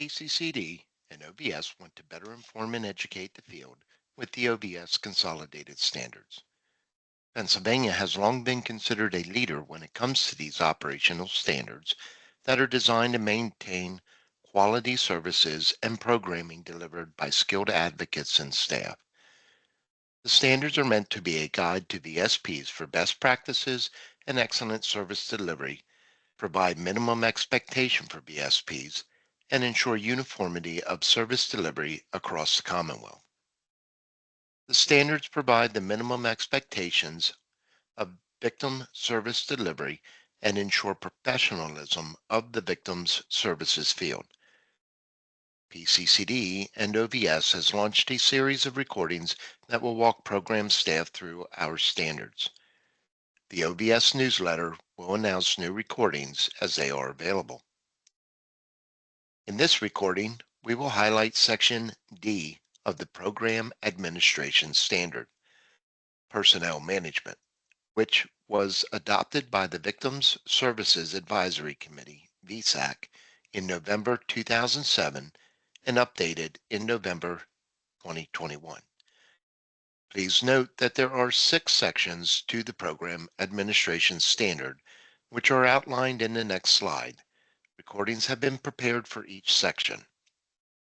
PCCD and OVS want to better inform and educate the field with the OVS Consolidated standards. Pennsylvania has long been considered a leader when it comes to these operational standards that are designed to maintain quality services and programming delivered by skilled advocates and staff. The standards are meant to be a guide to VSPs for best practices and excellent service delivery, provide minimum expectation for VSPs, and ensure uniformity of service delivery across the Commonwealth. The standards provide the minimum expectations of victim service delivery and ensure professionalism of the victim's services field. PCCD and OVS has launched a series of recordings that will walk program staff through our standards. The OVS newsletter will announce new recordings as they are available. In this recording, we will highlight Section D of the Program Administration Standard, Personnel Management, which was adopted by the Victims Services Advisory Committee, VSAC, in November 2007 and updated in November 2021. Please note that there are 6 sections to the Program Administration Standard, which are outlined in the next slide. Recordings have been prepared for each section.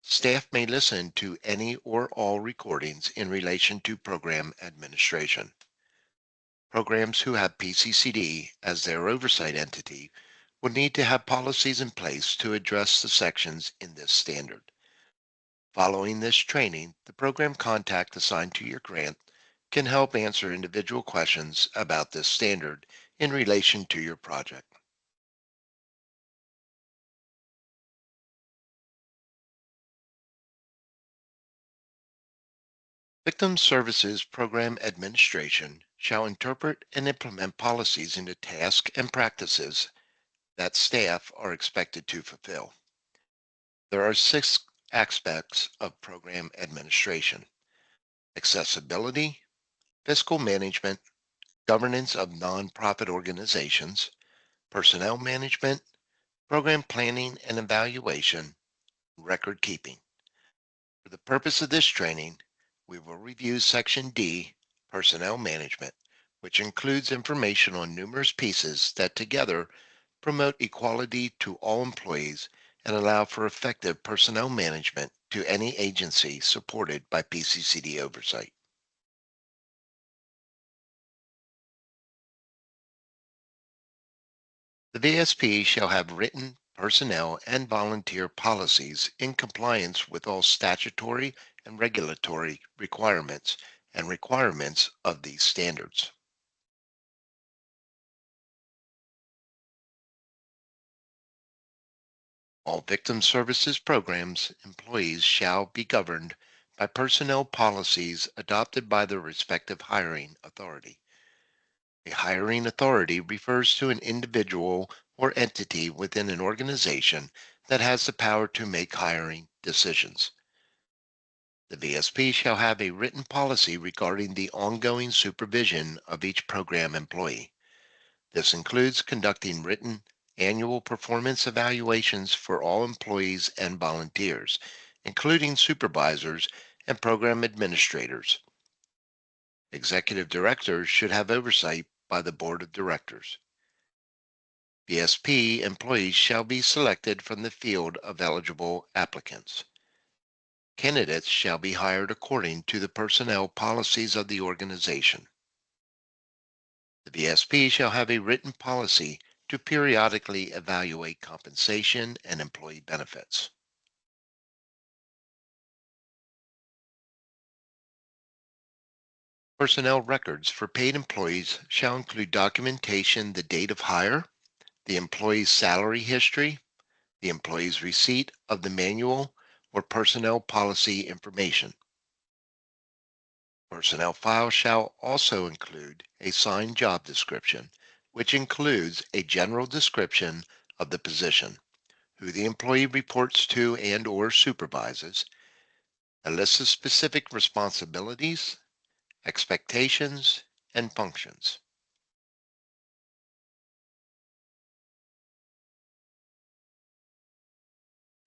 Staff may listen to any or all recordings in relation to program administration. Programs who have PCCD as their oversight entity will need to have policies in place to address the sections in this standard. Following this training, the program contact assigned to your grant can help answer individual questions about this standard in relation to your project. Victim Services Program Administration shall interpret and implement policies into tasks and practices that staff are expected to fulfill. There are 6 aspects of program administration: accessibility, fiscal management, governance of nonprofit organizations, personnel management, program planning and evaluation, record keeping. For the purpose of this training, we will review Section D, Personnel Management, which includes information on numerous pieces that together promote equality to all employees and allow for effective personnel management to any agency supported by PCCD oversight. The VSP shall have written personnel and volunteer policies in compliance with all statutory and regulatory requirements and requirements of these standards. All victim services programs employees shall be governed by personnel policies adopted by the respective hiring authority. A hiring authority refers to an individual or entity within an organization that has the power to make hiring decisions. The VSP shall have a written policy regarding the ongoing supervision of each program employee. This includes conducting written annual performance evaluations for all employees and volunteers, including supervisors and program administrators. Executive directors should have oversight by the board of directors. VSP employees shall be selected from the field of eligible applicants. Candidates shall be hired according to the personnel policies of the organization. The VSP shall have a written policy to periodically evaluate compensation and employee benefits. Personnel records for paid employees shall include documentation, the date of hire, the employee's salary history, the employee's receipt of the manual or personnel policy information. Personnel files shall also include a signed job description, which includes a general description of the position, who the employee reports to and/or supervises, a list of specific responsibilities, expectations, and functions.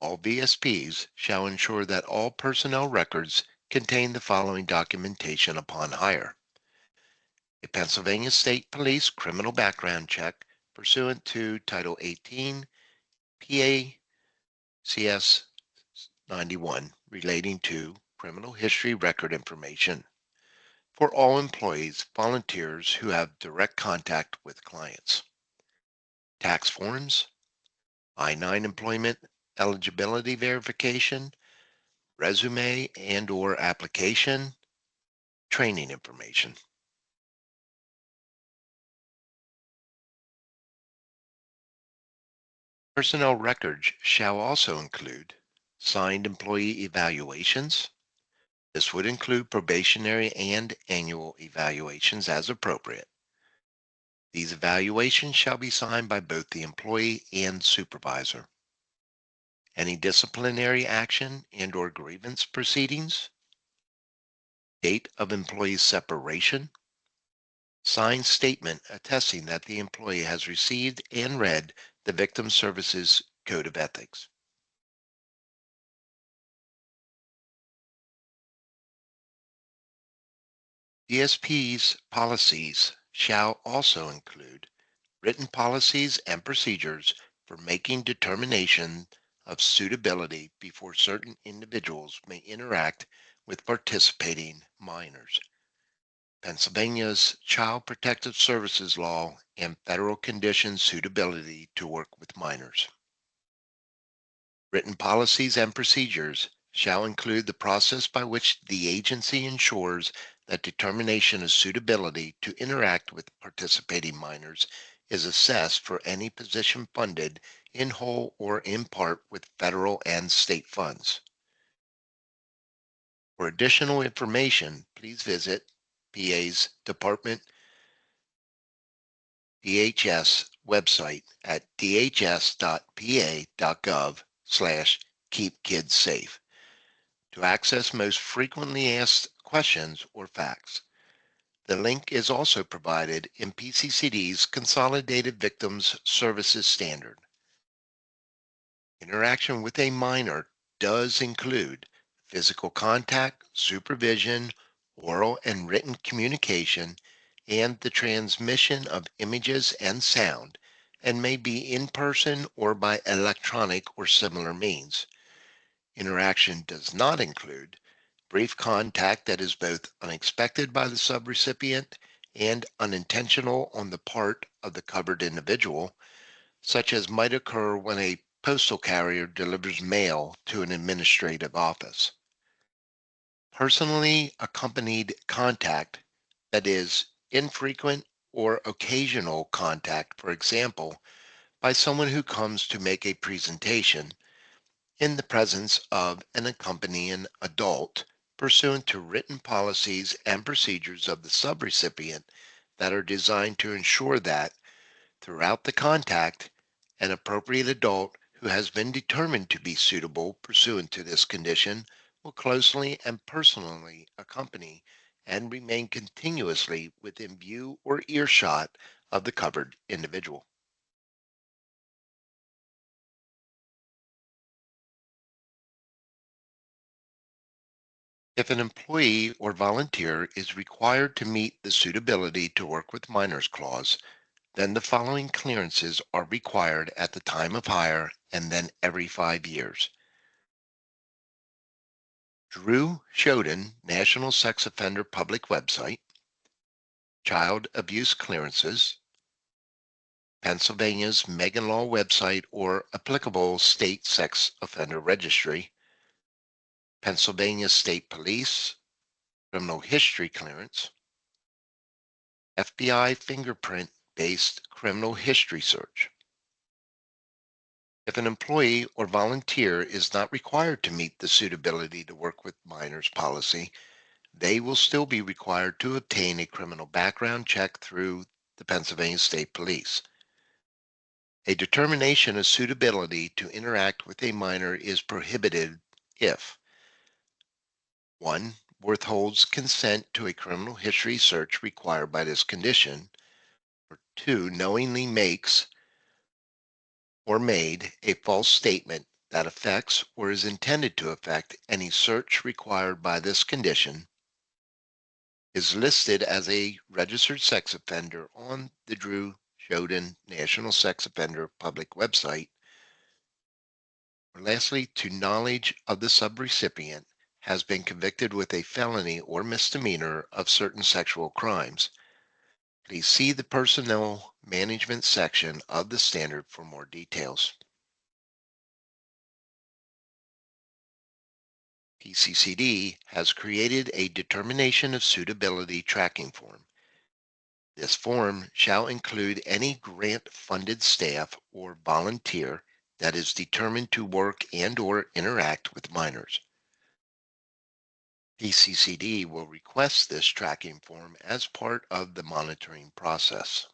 All VSPs shall ensure that all personnel records contain the following documentation upon hire: a Pennsylvania State Police criminal background check pursuant to Title 18 PA-CS 91 relating to criminal history record information for all employees, volunteers who have direct contact with clients. Tax forms, I-9 employment eligibility verification, resume and/or application, training information. Personnel records shall also include signed employee evaluations. This would include probationary and annual evaluations as appropriate. These evaluations shall be signed by both the employee and supervisor. Any disciplinary action and/or grievance proceedings, date of employee separation, signed statement attesting that the employee has received and read the Victim Services Code of Ethics. DSP's policies shall also include written policies and procedures for making determination of suitability before certain individuals may interact with participating minors. Pennsylvania's Child Protective Services Law and federal conditions suitability to work with minors. Written policies and procedures shall include the process by which the agency ensures that determination of suitability to interact with participating minors is assessed for any position funded in whole or in part with federal and state funds. For additional information, please visit PA's Department DHS website at dhs.pa.gov/keepkidssafe to access most frequently asked questions or facts. The link is also provided in PCCD's Consolidated Victims Services Standard. Interaction with a minor does include physical contact, supervision, oral and written communication, and the transmission of images and sound, and may be in person or by electronic or similar means. Interaction does not include brief contact that is both unexpected by the subrecipient and unintentional on the part of the covered individual, such as might occur when a postal carrier delivers mail to an administrative office. Personally accompanied contact, that is, infrequent or occasional contact, for example, by someone who comes to make a presentation in the presence of an accompanying adult pursuant to written policies and procedures of the subrecipient that are designed to ensure that throughout the contact, an appropriate adult who has been determined to be suitable pursuant to this condition will closely and personally accompany and remain continuously within view or earshot of the covered individual. If an employee or volunteer is required to meet the suitability to work with minors clause, then the following clearances are required at the time of hire and then every 5 years. Drew Shoden, National Sex Offender Public Website, Child Abuse Clearances, Pennsylvania's Megan Law website or applicable state sex offender registry, Pennsylvania State Police, Criminal History Clearance, FBI fingerprint-based criminal history search. If an employee or volunteer is not required to meet the suitability to work with minors policy, they will still be required to obtain a criminal background check through the Pennsylvania State Police. A determination of suitability to interact with a minor is prohibited if 1. Withholds consent to a criminal history search required by this condition, or 2. Knowingly makes or made a false statement that affects or is intended to affect any search required by this condition is listed as a registered sex offender on the Drew Shoden National Sex Offender public website. Or lastly, to knowledge of the subrecipient has been convicted with a felony or misdemeanor of certain sexual crimes. Please see the Personnel Management section of the standard for more details. PCCD has created a Determination of Suitability tracking form. This form shall include any grant-funded staff or volunteer that is determined to work and/or interact with minors. PCCD will request this tracking form as part of the monitoring process.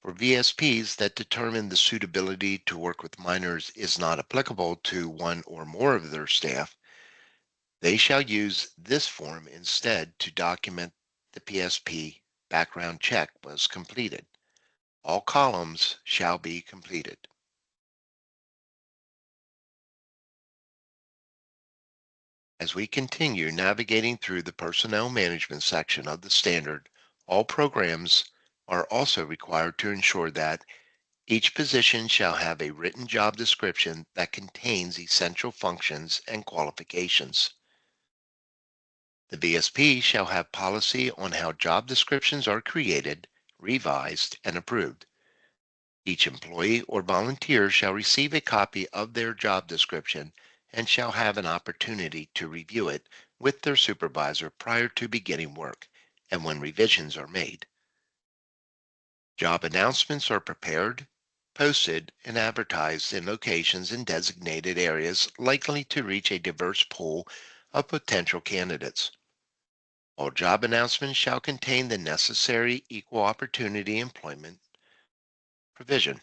For VSPs that determine the suitability to work with minors is not applicable to one or more of their staff, they shall use this form instead to document the PSP background check was completed. All columns shall be completed. As we continue navigating through the personnel management section of the standard, all programs are also required to ensure that each position shall have a written job description that contains essential functions and qualifications. The BSP shall have policy on how job descriptions are created, revised, and approved. Each employee or volunteer shall receive a copy of their job description and shall have an opportunity to review it with their supervisor prior to beginning work and when revisions are made. Job announcements are prepared, posted, and advertised in locations in designated areas likely to reach a diverse pool of potential candidates. All job announcements shall contain the necessary equal opportunity employment provision.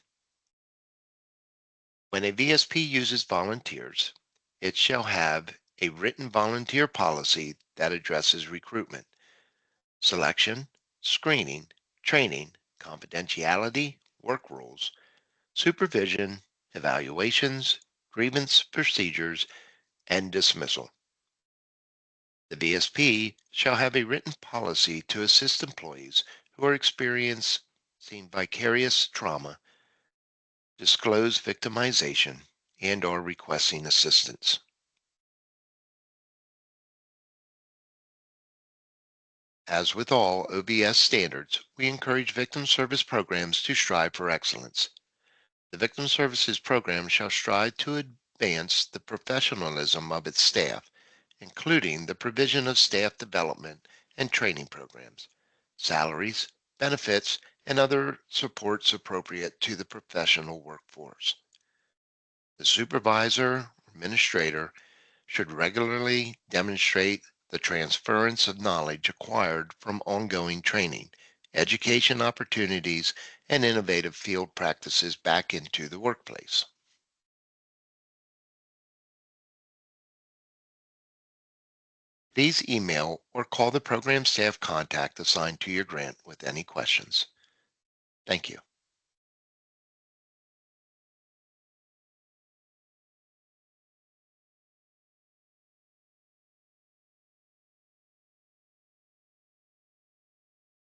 When a VSP uses volunteers, it shall have a written volunteer policy that addresses recruitment, selection, screening, training, confidentiality, work rules, supervision, evaluations, grievance procedures, and dismissal. The VSP shall have a written policy to assist employees who are experiencing vicarious trauma, disclose victimization, and are requesting assistance. As with all OVS standards, we encourage victim service programs to strive for excellence. The Victim Services Program shall strive to advance the professionalism of its staff, including the provision of staff development and training programs, salaries, benefits, and other supports appropriate to the professional workforce. The supervisor or administrator should regularly demonstrate the transference of knowledge acquired from ongoing training, education opportunities, and innovative field practices back into the workplace. Please email or call the program staff contact assigned to your grant with any questions. Thank you.